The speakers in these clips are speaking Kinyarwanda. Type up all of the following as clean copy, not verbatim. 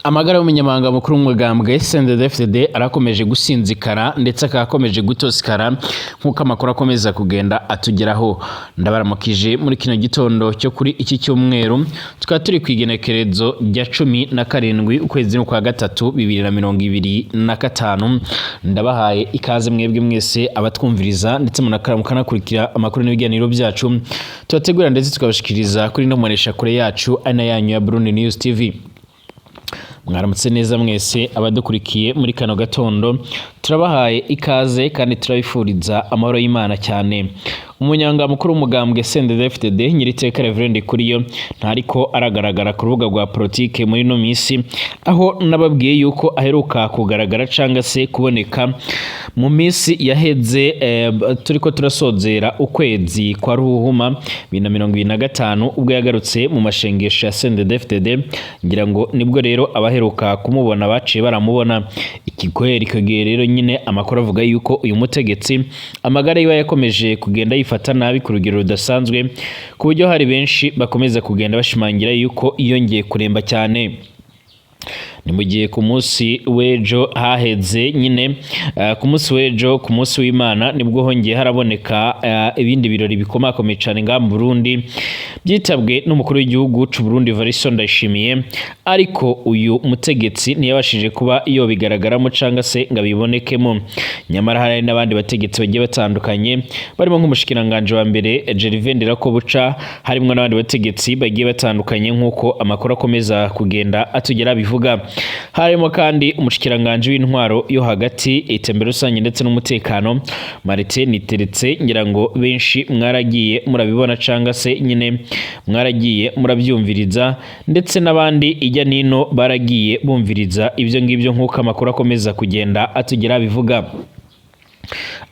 Amagara y'umunyamabanga mukuru w'umugambwe CNDD-FDD arakomeje gusinzikara ndetse akakomeje gutosikara nkuko amakuru akomeza kugenda atugeraho. Ndabaramukije muri kino gitondo cyo kuri iki cyumweru, tukaba turi kwigenekerezo rya 17 ukwezi kwa gatatu 2025. Ndabahaye ikaze mwebwe mwese abatwumviriza ndetse mukanakurikira amakuru n'ibiganiro byacu tubategura ndetse tukabashikiriza kuri no monesha kure yacu ana yanyu ya Burundi News TV. Mwaramutse neza mwese abadukurikiye muri kano gatondo, turabahaye ikaze kandi turabifuriza amahoro y'Imana cyane. Umunyanga mukuru w'umugambwe CNDD-FDD Nyiriteka Reverend Kuriyo ntariko aragaragara ku rubuga rwa politike muri no misi, aho nababwiye yuko aheruka kugaragara canga se kuboneka mu misi yaheze turiko turasozera ukwezi kwa Ruhuhuma 2025 ubwo yagarutse mu mashengesho ya CNDD-FDD. Ngira ngo nibwo rero abaheruka kumubona baciye baramubona ikigoheri kagiye rero nyine amakuru avuga yuko uyu mutegetsi amagara yiwe yakomeje kugenda yifata nabi ku rugero rudasanzwe, ku buryo hari benshi bakomeza kugenda bashimangira yuko yongeye kuremba cyane. Ni mu gihe ku munsi w'ejo haheze nyine ku munsi w'ejo ku munsi w'Imana nibwo hongeye haraboneka ibindi birori bikomakomeye cyane nga mu Burundi byitabwe n'umukuru w'igihugu cy'u Burundi Evariste Ndayishimiye, ariko uyu mutegetsi ntiyabashije kuba iyo bigaragaramo canga se ngabibonekemo. Nyamara hari n'abandi bategetsi bagiye batandukanye barimo nk'umushikiranganje wa mbere Gervais Ndirakobuca, harimo n'abandi bategetsi bagiye batandukanye nkuko amakuru akomeza kugenda atugera bivuga. Harimo kandi umushikiranganje w'intwaro yo hagati, itembero rusange ndetse n'umutekano Martin Niteretse. Ngira ngo benshi mwaragiye murabibona canga se nyine mwaragiye murabyumviriza, ndetse n'abandi ijya nino baragiye bumviriza ibyo ngibyo nkuko amakuru akomeza kugenda atugera bivuga.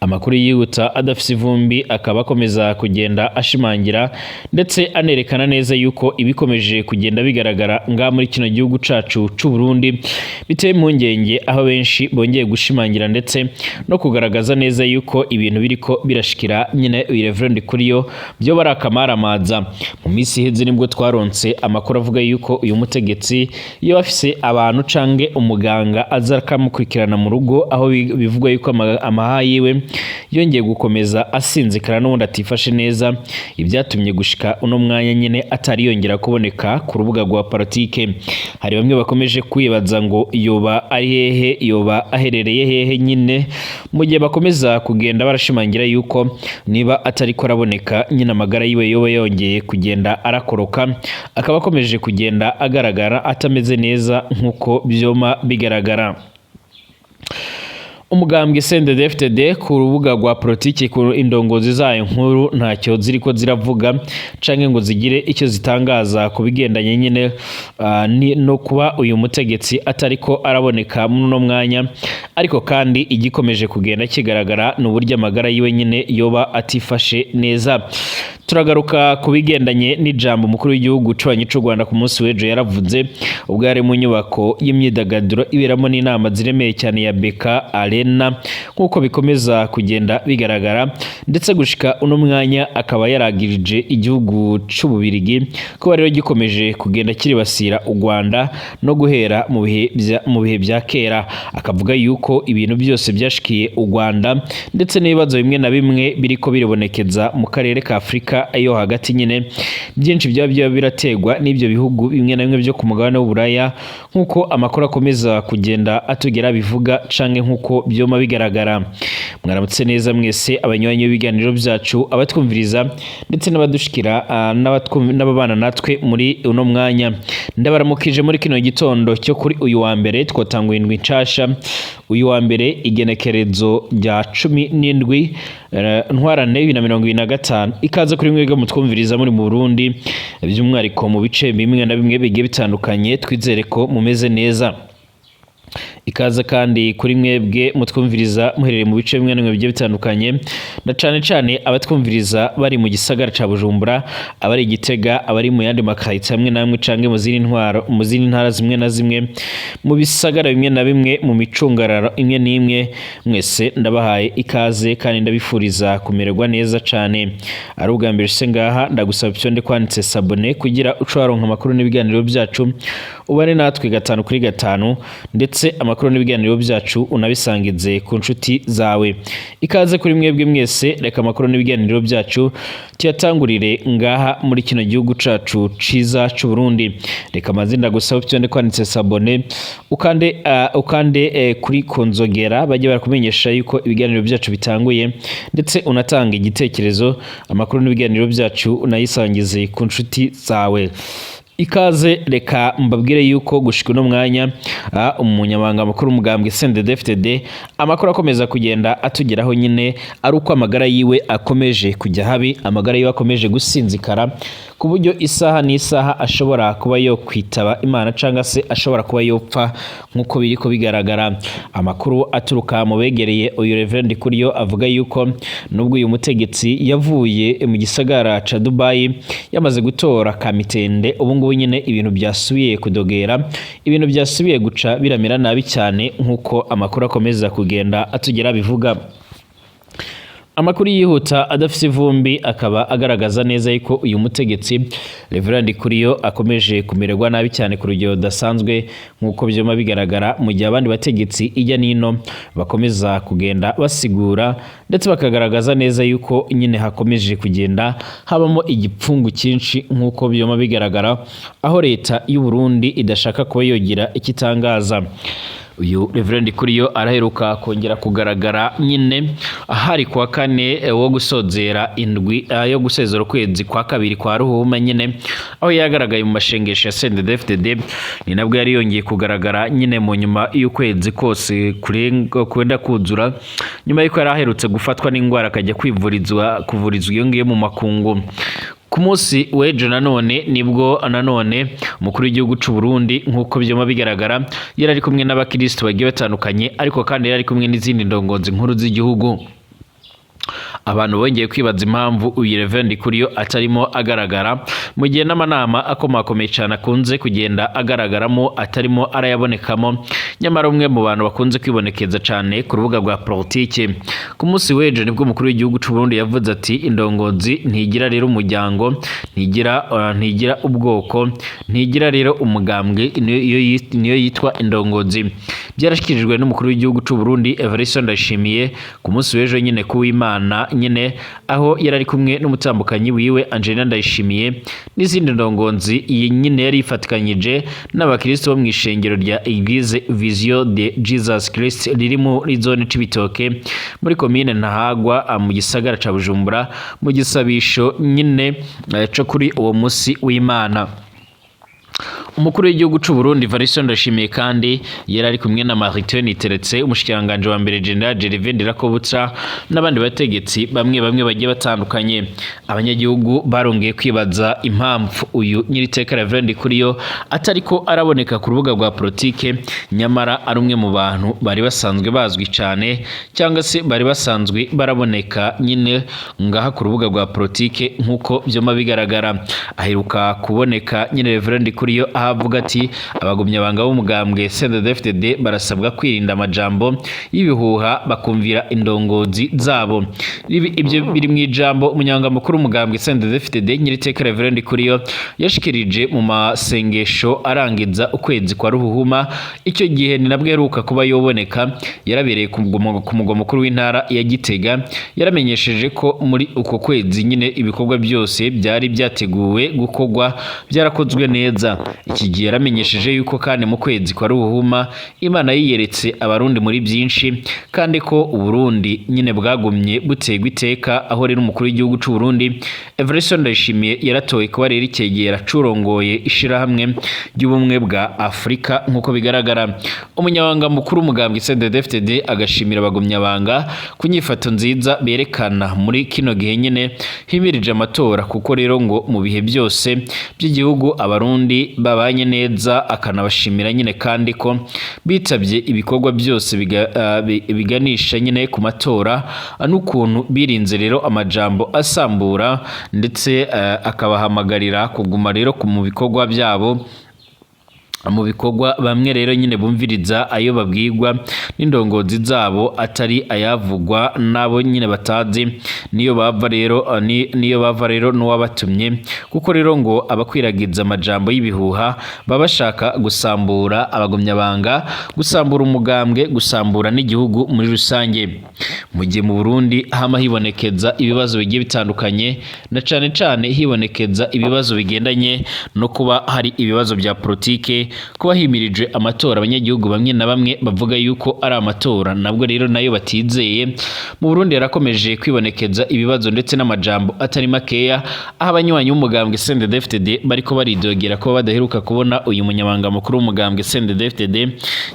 Amakuru yihuta adafise ivumbi akaba akomeza kugenda ashimangira ndetse anerekana neza yuko ibikomeje kugenda bigaragara nga muri kino gihugu cacu c'u Burundi biteye impungenge, aho benshi bongeye gushimangira ndetse no kugaragaza neza yuko ibintu biriko birashikira nyine Reverend Kuriyo byo barakamaramaza. Mu misi iheze nibwo twaronse amakuru avuga yuko uyu mutegetsi iyo afise abantu cange umuganga aza akamukurikirana mu rugo, aho bivugwa yuko amaha yiwe yongeye gukomeza asinzikara n'ubundi atifashe neza, ibyatumye gushika uno mwanya nyine atari yongera kuboneka ku rubuga rwa politike. Hari bamwe bakomeje kwibaza ngo yoba ari hehe, yoba aherereye hehe nyine, mu gihe bakomeza kugenda barashimangira yuko niba atari ko araboneka nyine amagara yiwe yoba yongeye kugenda arakoroka, akaba akomeje kugenda agaragara atameze neza nkuko byoma bigaragara. Umugambwe CNDD-FDD ku rubuga rwa politiki ku indongozi zayo nkuru ntacyo ziriko ziravuga canke ngo zigire icyo zitangaza ku bigendanye nyine no kuba uyu mutegetsi atariko araboneka muno mwanya, ariko kandi igikomeje kugenda kigaragara n'uburyo amagara yiwe nyine yoba atifashe neza. Turagaruka ku bigendanye n'ijambo umukuru w'igihugu cy'u Rwanda ku munsi w'ejo yaravuze ubwo yari mu nyubako y'imyidagaduro iberamo n'inama ziremeye cyane ya Beka Arena, nkuko bikomeza kugenda bigaragara, ndetse gushika uno mwanya akaba yaragirije igihugu cy'u Bubiligi ko rero gikomeje kugenda kiribasira u Rwanda no guhera mu bihe bya kera. Akavuga yuko ibintu byose byashikiye u Rwanda ndetse n'ibibazo bimwe na bimwe biriko biribonekeza mu karere ka Afrika ayo hagati nyine, byinshi byaba birategwa n'ibyo bihugu bimwe na bimwe byo ku mugabane w'Uburaya, nkuko amakuru akomeza kugenda atugera bivuga canke nkuko byoma bigaragara. Mwaramutse neza mwese abanywanyi b'ibiganiro byacu, abatwumviriza ndetse n'abadushikira n'ababana natwe muri uno mwanya. Ndabaramukije muri kino gitondo cyo kuri uyu wa mbere, twatanguye indwi ncasha. Uyu wa mbere igenekerezo rya 17 ntwarane 2025. Ikaze kuri mwebwe mutwumviriza muri mu Burundi, by'umwihariko mu bice bimwe na bimwe bigiye bitandukanye, twizere ko mumeze neza. ikaze kandi kuri mwebwe mutwumviriza muherereye mu bice bimwe n'imwe bigiye bitandukanye, na cane abatwumviriza bari mu gisagara ca Bujumbura, abari Gitega, abari mu yandi makayitsi hamwe namwe canke mu zindi ntara zimwe na zimwe, mu bisagara bimwe na bimwe, mu micungararo imwe n'imwe, mwese ndabahaye ikaze kandi ndabifuriza kumererwa neza cane. Ari ubwa mbere se ngaha ndagusaba ipyonde kwanditse sabone kugira uco waronka amakuru n'ibiganiro byacu, ubane natwe 5 kuri 5, ndetse amakuru n'ibiganiro byacu unabisangize ku nshuti zawe. Ikaze kuri mwebwe mwese, reka amakuru n'ibiganiro byacu tuyatangurire ngaha muri kino gihugu cacu ciza c'u Burundi. Reka mazinda gusaba ipyonde kwanditse sabone ukande kuri konzogera bajye barakumenyesha yuko ibiganiro byacu bitanguye, ndetse unatanga igitekerezo, amakuru n'ibiganiro byacu unayisangize ku nshuti zawe. Ikaze, reka mbabwire yuko gushika uno mwanya umunyamabanga mukuru umugambwe CNDD-FDD amakuru akomeza kugenda atugeraho nyine ari uko amagara yiwe akomeje kujya habi, amagara yiwe akomeje gusinzikara ku buryo isaha n'isaha ashobora kuba yo kwitaba Imana cyangwa se ashobora kuba yopfa nk'uko biriko bigaragara. Amakuru aturuka mu begereye uyu Reverend Kuriyo avuga yuko nubwo uyu mutegetsi yavuye mu gisagara ca Dubai yamaze gutora kamitende, ubu nyine ibintu byasubiye kudogera, ibintu byasubiye guca biramera nabi cyane nk'uko amakuru akomeza kugenda atugera bivuga. Amakuru yihuta adafite ivumbi akaba agaragaza neza yuko uyu mutegetsi Reverend Kuriyo akomeje kumererwa nabi cyane ku rugero dasanzwe nk'uko byoma bigaragara, mu gihe abandi bategetsi ijya nino bakomeza kugenda basigura ndetse bakagaragaza neza yuko nyine hakomeje kugenda habamo igipfungu cyinshi nk'uko byoma bigaragara, aho leta y'u Burundi idashaka kuba yogira ikitangaza. Uyu Reverend Kuriyo araheruka kongera kugaragara nyine ahari kwa kane wo gusozera indwi yo gusezera ukwezi kwa kabiri kwa Ruhuma nyine, aho yagaragaye mu mashengesho ya CNDD-FDD, ni nabwo yari yongeye kugaragara nyine mu nyuma y'ukwezi kose kwenda kuzura, nyuma y'uko yari aherutse gufatwa n'indwara akajya kuvurizwa iyo ngiyo mu makungu. Ku munsi w'ejo nanone nibwo nanone umukuru w'igihugu c'u Burundi nk'uko byoma bigaragara yari ari kumwe n'abakristo bagiye batandukanye, ariko kandi yari ari kumwe n'izindi ndongozi nkuru z'igihugu. Abantu bongeye kwibaza impamvu uyu Reverend Kuriyo atarimo agaragara mu gihe n'amanama akomakomeye cyane akunze kugenda agaragaramo atarimo arayabonekamo, nyamara umwe mu bantu bakunze kwibonekeza cyane ku rubuga rwa politike. Ku munsi w'ejo nibwo umukuru w'igihugu c'u Burundi yavuze ati indongozi ntigira rero umuryango, ntigira ubwoko, ntigira rero umugambwe, niyo yitwa indongozi. Byarashikirijwe n'umukuru w'igihugu c'u Burundi Evariste Ndayishimiye ku munsi w'ejo nyine kuw'Imana nyine, aho yari ari kumwe n'umutambukanyi wiwe Angelina Ndayishimiye n'izindi ndongozi. Iyi nyine yari ifatikanyije n'abakristo bo mu ishengero rya Eglise Vision de Jesus Christ riri muri zone Cibitoke muri komine Ntahangwa mu gisagara ca Bujumbura, mu gisabisho nyine co kuri uwo musi w'Imana. Umukuru w'igihugu c'u Burundi Evariste Ndayishimiye kandi yari ari kumwe na Martin Niteretse, umushikiranganje wa mbere General Gervais Ndirakobuca n'abandi bategetsi bamwe bagiye batandukanye. Abanyagihugu barongeye kwibaza impamvu uyu nyiriteka Reverend Kuriyo atariko araboneka ku rubuga rwa politike, nyamara ari umwe mu bantu bari basanzwe bazwi cyane cyangwa se bari basanzwe baraboneka nyine ngaha ku rubuga rwa politike nk'uko byoma bigaragara. Aheruka kuboneka nyine Reverend Kuriyo avuga ati abagumyabanga b'umugambwe CNDD-FDD barasabwa kwirinda amajambo y'ibihuha bakumvira indongozi zabo. Ibyo biri mu ijambo umunyamabanga mukuru w'umugambwe CNDD-FDD nyiriteka Reverend Kuriyo yashikirije mu masengesho arangiza ukwezi kwa Ruhuma. Icyo gihe ni nabwo yaheruka kuba yoboneka, yarabereye ku mugwa mukuru w'intara ya Gitega. Yaramenyesheje ko muri uko kwezi nyine ibikorwa byose byari byateguwe gukorwa byarakozwe neza. Iki gihe yaramenyesheje yuko kandi mu kwezi kwa Ruhuma Imana yiyeretse abarundi muri byinshi, kandi ko Uburundi nyine bwagumye butegwa iteka, aho rero umukuru w'igihugu c'u Burundi Evariste Ndayishimiye yaratoye kuba rero ikegera curongoye ishirahamwe ry'ubumwe bwa Afrika nk'uko bigaragara. Umunyabanga mukuru w'umugambwe CNDD-FDD agashimira abagumyabanga ku nyifato nziza berekana muri kino gihe nyine himirije amatora, kuko rero ngo mu bihe byose by'igihugu abarundi baba babanye neza, akanabashimira nyine kandi ko bitabye ibikorwa byose biganisha nyine ku matora n'ukuntu birinze rero amajambo asambura, ndetse akabahamagarira kuguma rero mu bikorwa byabo, mu bikorwa bamwe rero nyine bumviriza ayo babwirwa n'indongozi zabo atari ayavugwa nabo nyine batazi niyo bava rero n'uwabatumye, kuko rero ngo abakwiragiza amajambo y'ibihuha baba bashaka gusambura abagumyabanga, gusambura umugambwe, gusambura n'igihugu muri rusange. Mu gihe mu Burundi hama hibonekeza ibibazo bigiye bitandukanye, na cane cane hibonekeza ibibazo bigendanye no kuba hari ibibazo bya politike, kuba himirije amatora, abanyagihugu bamwe na bamwe bavuga yuko ari amatora nabwo rero nayo batizeye. Mu Burundi yarakomeje kwibonekeza ibibazo ndetse n'amajambo atari makeya, aho abanywanyi b'umugambwe CNDD-FDD bariko baridogera ko badaheruka kubona uyu munyamabanga mukuru w'umugambwe CNDD-FDD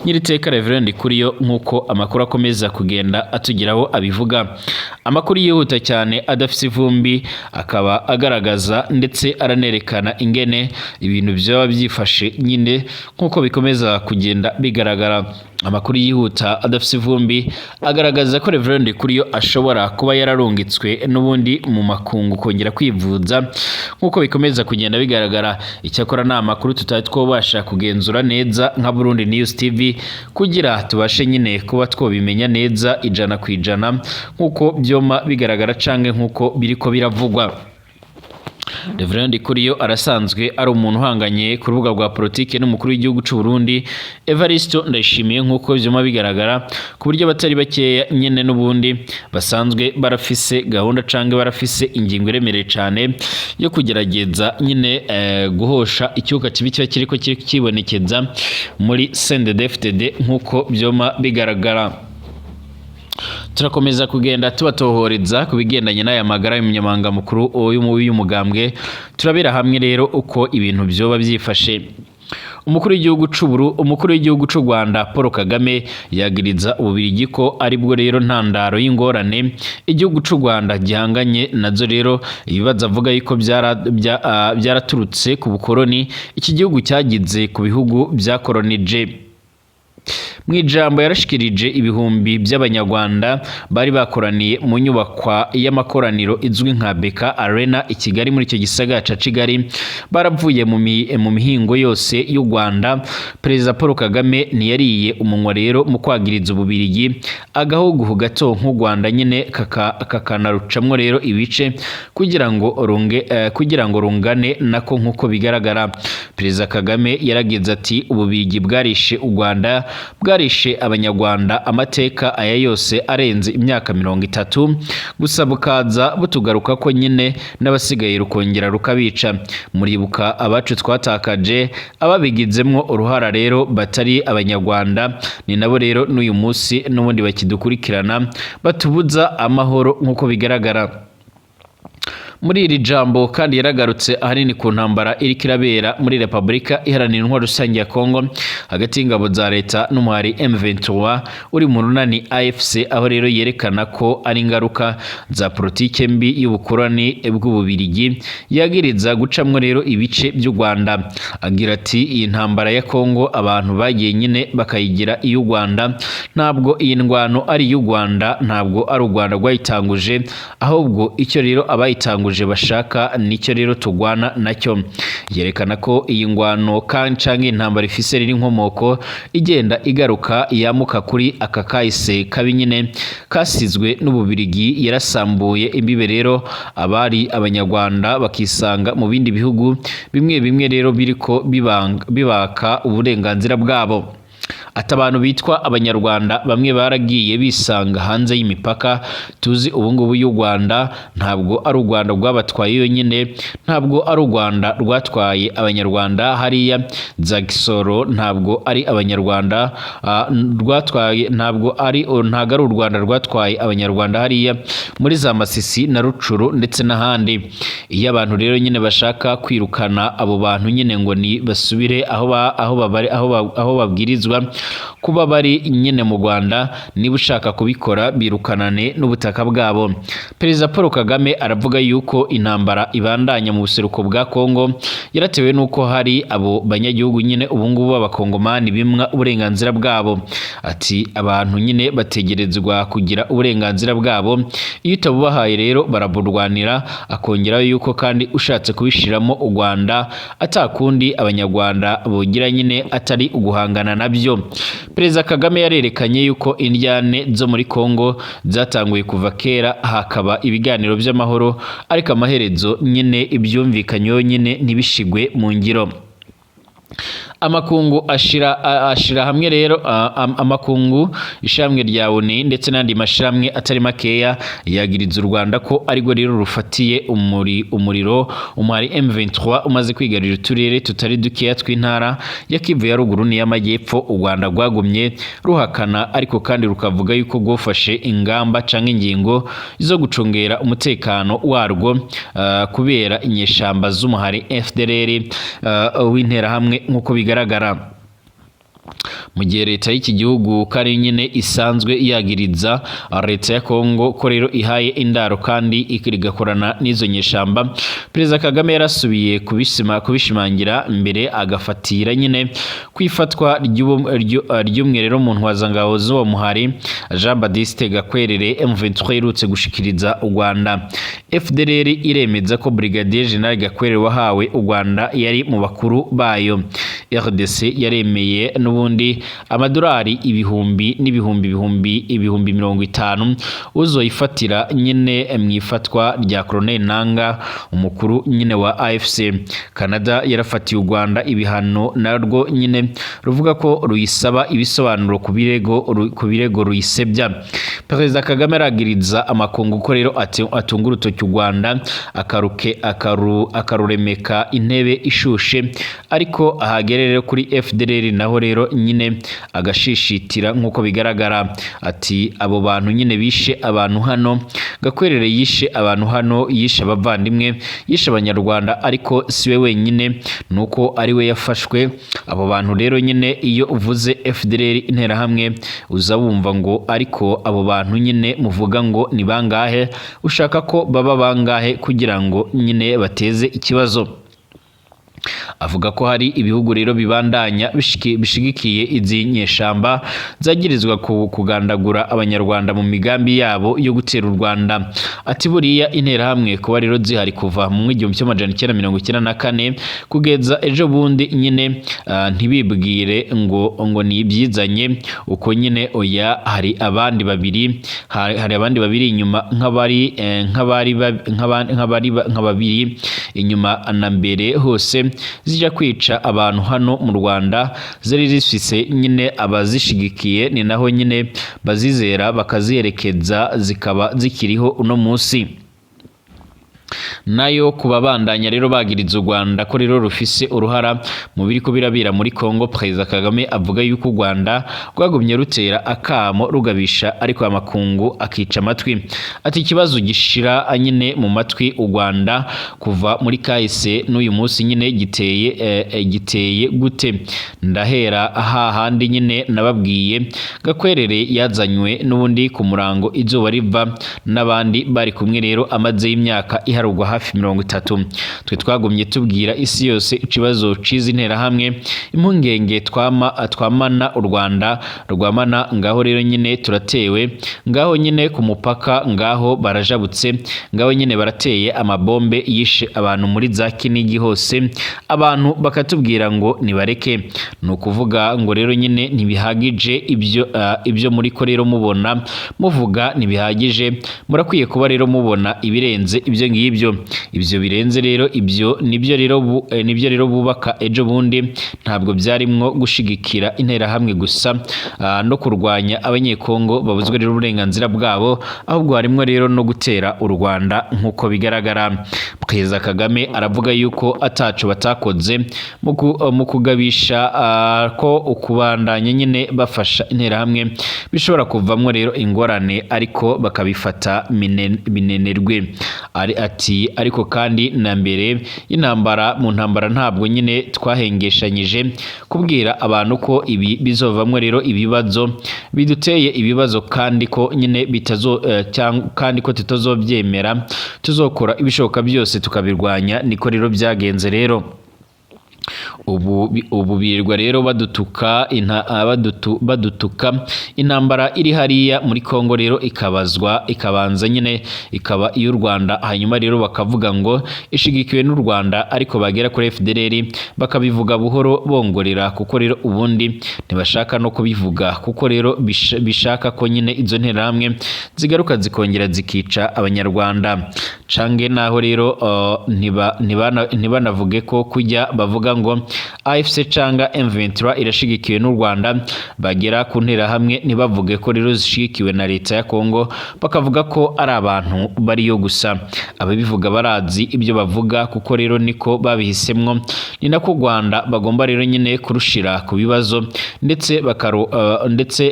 Nyiriteka Reverend Kuriyo, nk'uko amakuru akomeza kugenda atugeraho abivuga. Amakuru yihuta cyane adafite ivumbi, akaba agaragaza ndetse aranerekana ingene ibintu byaba byifashe nyine nk'uko bikomeza kugenda bigaragara. Amakuru yihuta adafite ivumbi agaragaza ko Reverend Kuriyo ashobora kuba yararungitswe n'ubundi mu makungu kongera kwivuza nk'uko bikomeza kugenda bigaragara. Icyakora nta makuru tutari twobasha kugenzura neza nka Burundi News TV kugira tubashe nyine kuba twobimenya neza ijana ku ijana nk'uko byoma bigaragara canke nk'uko biriko biravugwa. Reverend Kuriyo arasanzwe ari umuntu uhanganye ku rubuga rwa politike n'umukuru w'igihugu cy'u Burundi Evaristo Ndayishimiye, nk'uko byuma bigaragara ku buryo batari bakeya nyene n'ubundi basanzwe barafise gahunda canke barafise ingingo iremereye cyane yo kugerageza nyine guhosha icyuka kibi kiba kiriko kibonekeza muri CNDD-FDD nk'uko byoma bigaragara. Turakomeza kugenda tubatohoreza ku bigendanye n'aya magara y'umunyamabanga mukuru w'umugambwe. Turabera hamwe rero uko ibintu byoba byifashe. Umukuru w'igihugu cy'u Rwanda Paul Kagame yagiriza Ububirigi ko ari bwo rero ntandaro y'ingorane igihugu cy'u Rwanda gihanganye nazo. Rero ibibazo avuga yuko byaraturutse ku bukoroni iki gihugu cyagize ku bihugu byakoronije. Mu ijambo yarashikirije ibihumbi by'abanyarwanda bari bakoraniye mu nyubakwa y'amakoraniro izwi nka Beka Arena i Kigali muri icyo gisagara ca Kigali, baravuye mu mihingo yose y'u Rwanda. Perezida Paul Kagame ntiyariye umunwa rero mu kwagiriza Ububirigi agahugu gato nk'u Rwanda nyine kakanarucamwo rero ibice kugira ngo rungane nako nk'uko bigaragara. Perezida Kagame yaragize ati Ububirigi bwarishe u Rwanda, bwarishe abanyarwanda amateka aya yose arenze imyaka 30, gusa bukaza butugaruka ko nyine n'abasigaye rukongera rukabica. Muribuka abacu twatakaje, ababigizemwo uruhara rero batari abanyarwanda, ni nabo rero n'uyu munsi n'ubundi bakidukurikirana batubuza amahoro nk'uko bigaragara. Muri iri jambo kandi yaragarutse ahanini ku ntambara iri kirabera muri Repubulika Iharanira Intwaro Rusange ya Kongo hagati y'ingabo za leta n'umuhari M23 uri mu runani AFC, aho rero yerekana ko ari ingaruka za politike mbi y'ubukoroni bw'Ububirigi yagiriza gucamwo rero ibice by'u Rwanda. Agira ati iyi ntambara ya Kongo abantu bagiye nyine bakayigira iy'u Rwanda, ntabwo iyi ndwano ari iy'u Rwanda, ntabwo ari u Rwanda rwayitanguje, ahubwo icyo rero abayitanguje bashaka nicyo rero tugwana nacyo. Yerekana ko iyi ngwano canke intambara ifise riri inkomoko igenda igaruka yamuka kuri aka kahise kabi nyine kasizwe n'Ububirigi. Yarasambuye imbibe rero abari abanyarwanda bakisanga mu bindi bihugu bimwe rero biriko bibaka uburenganzira bwabo. Ati abantu bitwa abanyarwanda bamwe baragiye bisanga hanze y'imipaka tuzi ubungubu y'u Rwanda, ntabwo ari u Rwanda rwabatwaye yonyine, ntabwo ari u Rwanda rwatwaye abanyarwanda hariya za Gisoro, ntabwo ari abanyarwanda rwatwaye, ntabwo ari u Rwanda rwatwaye abanyarwanda hariya muri za Masisi na Rucuru ndetse n'ahandi. Iyo abantu rero nyine bashaka kwirukana abo bantu nyine ngo ni basubire aho babwirizwa kuba bari nyene mu Rwanda, niba ushaka kubikora birukanane n'ubutaka bwabo. Perezida Paul Kagame aravuga yuko intambara ibandanya mu buseruko bwa Kongo yaratewe nuko hari abo banyagihugu nyine ubungubu b'abakongomani bimwa uburenganzira bwabo. Ati abantu nyine bategerezwa kugira uburenganzira bwabo, iyo utabubahaye rero baraburwanira. Akongera yuko kandi ushatse kubishiramo u Rwanda atakundi abanyarwanda bogira nyine atari uguhangana nabyo. Perezida Kagame yarerekanye yuko indyane zo muri Kongo zatanguye kuva kera, hakaba ibiganiro by'amahoro, ariko amaherezo nyine ibyumvikanyweho nyine ntibishigwe mu ngiro. Amakungu ashira hamwe rero amakungu ishamwe rya ONU ndetse n'andi mashamwe atari makeya yagiriza u Rwanda ko ariko rero rufatiye umuriro umwari M23 umaze kwigarira uturere tutari dukeya tw'intara ya Kivu ya ruguru n'iy'amajyepfo. U Rwanda rwagumye ruhakana, ariko kandi rukavuga yuko rwofashe ingamba canke ingingo zo gucungera umutekano warwo kubera inyeshamba z'umuhari FDLR w'intera hamwe nk'uko bigaragara. Mu gihe leta y'iki gihugu kari nyine isanzwe yagiriza leta ya Kongo ko rero ihaye indaro kandi ikirigakorana n'izo nyeshamba, Perezida Kagame yarasubiye kubishimangira mbere agafatira nyine kwifatwa ry'umwe rero mu ntwazangabo z'uwo muhari Jean Baptiste Gakwerere M23 irutse gushikiriza u Rwanda. FDLR iremeza ko Brigadier General Gakwerere wahawe u Rwanda yari mu bakuru bayo. RDC yaremeye n'ubundi amadolari ibihumbi 50 uzoyifatira nyine mwifatwa rya Colonel Nanga, umukuru nyine wa AFC. Canada yarafatiye u Rwanda ibihano narwo nyine ruvuga ko ruyisaba ibisobanuro ku birego ruyisebya. Perezida Kagame aragiriza amakungu ko rero atunga urutoki u Rwanda akaruremeka intebe ishushe, ariko ahagerere kuri FDLR naho rero nyine agashishitira nk'uko bigaragara. Ati abo bantu nyine bishe abantu hano, Gakwerere yishe abantu hano, yishe abavandimwe, yishe abanyarwanda, ariko siwe wenyine, nuko ari we yafashwe. Abo bantu rero nyine iyo uvuze FDLR intera hamwe uza wumva ngo ariko abo bantu nyine muvuga ngo ni bangahe, ushaka ko baba bangahe kugira ngo nyine bateze ikibazo. Avuga ko hari ibihugu rero bibandanya bishigikiye izi nyeshamba zagirizwa kugandagura abanyarwanda mu migambi yabo yo gutera u Rwanda. Ati buriya intera hamwe kuba rero zihari kuva mu 1994 kugeza ejo bundi nyine ntibibwire ngo nibyizanye uko nyine oya, hari abandi babiri inyuma nk'ababiri inyuma na mbere hose zija kwica abantu hano mu Rwanda, zari zifise nyine abazishigikiye, ni naho nyine bazizera bakaziherekeza zikaba zikiriho uno munsi. Nayo kubabandanya rero bagiriza u Rwanda ko rero rufise uruhara mu biriko birabira muri Kongo. Perezida Kagame avuga yuko u Rwanda rwagumye rutera akamo rugabisha, ariko amakungu akica amatwi. Ati ikibazo gishira nyine mu matwi u Rwanda kuva muri kahise n'uyu munsi nyine giteye gute. Ndahera hahandi nyine nababwiye Gakwerere yazanywe n'ubundi ku murango izuba riva, n'abandi bari kumwe rero amaze y'imyaka iharugwa hafi 30. Twe twagumye tubwira isi yose ikibazo cizi ntera hamwe, impungenge twamana u Rwanda rwamana. Ngaho rero nyine turatewe, ngaho nyine ku mupaka, ngaho barajabutse, ngaho nyine barateye amabombe yishe abantu muri za Kinigi hose, abantu bakatubwira ngo nibareke. Nukuvuga ngo rero nyine ntibihagije ibyo muri ko rero mubona muvuga ntibihagije, murakwiye kuba rero mubona ibirenze ibyo ngibyo. Ibyo birenze rero ibyo nibyo rero bubaka ejo bundi. Ntabwo byarimwo gushigikira intera hamwe gusa no kurwanya abanyekongo babuzwe rero uburenganzira bwabo, ahubwo harimwo rero no gutera u Rwanda nk'uko bigaragara. Perezida Kagame aravuga yuko ataco batakoze mu kugabisha ko ukubandanya nyine bafasha interahamwe bishobora kuvamwo rero ingorane ariko bakabifata minenerwe. Ati ariko kandi na mbere y'intambara mu ntambara ntabwo nyine twahengeshanyije kubwira abantu ko ibi bizovamwo rero ibibazo biduteye ibibazo kandi ko nyine kandi ko tutazobyemera tuzokora ibishoboka byose tukabirwanya. Niko rero byagenze rero. Ubu birirwa rero badutuka intambara iri hariya muri Kongo rero ikabanza nyine ikaba iy'u Rwanda, hanyuma rero bakavuga ngo ishigikiwe n'u Rwanda, ariko bagera kuri FDLR bakabivuga buhoro bongorera, kuko rero ubundi ntibashaka no kubivuga, kuko rero bishaka ko nyine izo nterahamwe zigaruka zikongera zikica abanyarwanda. Cange naho rero ntibanavuge ko kujya bavuga ngo AFC canga M23 irashigikiwe n'u Rwanda, bagera ku nterahamwe ntibavuge ko rero zishigikiwe na leta ya Kongo, bakavuga ko ari abantu bariyo gusa. Ababivuga barazi ibyo bavuga, kuko rero niko babihisemwo. Ni nako Rwanda bagomba rero nyine kurushira ku bibazo ndetse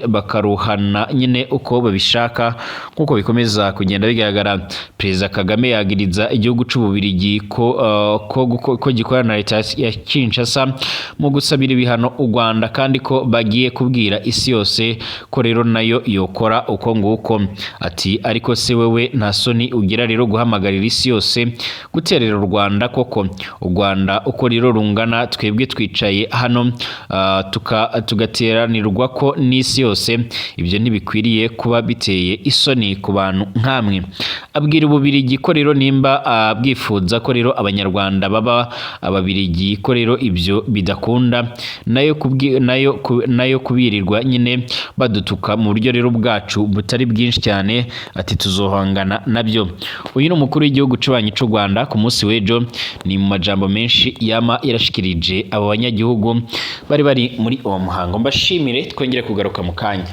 bakaruhana nyine uko babishaka, nkuko bikomeza kugenda bigaragara. Perezida Kagame yagiriza igihugu c'Ububirigi ko gikorana na leta ya Kinshasa mu gusabira ibihano u Rwanda, kandi ko bagiye kubwira isi yose ko rero nayo yokora uko nguko. Ati ariko se wewe nta soni ugira rero guhamagarira isi yose guterera u Rwanda? Koko u Rwanda uko rero rungana, twebwe twicaye hano tugateranirwa ko n'isi yose, ibyo ntibikwiriye kuba biteye isoni ku bantu nkamwe. Abwira Ububirigi ko rero nimba bwifuza ko rero abanyarwanda baba ababirigi ko rero ibyo bidakunda, nayo kubirirwa nyine badutuka mu buryo rero bwacu butari bwinshi cyane, ati tuzohangana nabyo. Uyu ni umukuru w'igihugu c'ubanyi c'u Rwanda ku munsi w'ejo, ni mu majambo menshi yama yarashikirije abo banyagihugu bari muri uwo muhango. Mbashimire, twongere kugaruka mu kanya.